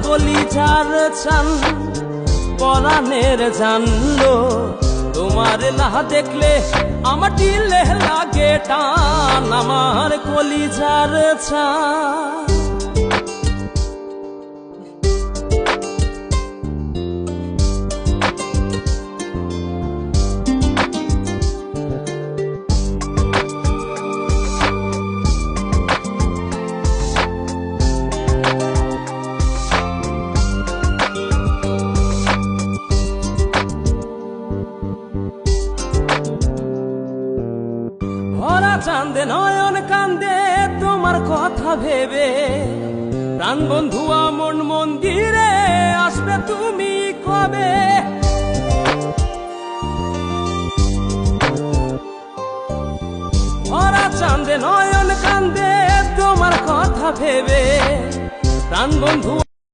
কলিজার চান পরাণের জানলো তোমার না দেখলে আমার দিলে লাগে টান আমার কলিজার চান চাঁদে নয়ন কান্দে তোমার কথা ভেবে প্রাণ বন্ধু মন মন্দিরে আসবে তুমি কবে ওরা চাঁদে নয়ন কান্দে তোমার কথা ভেবে প্রাণ বন্ধু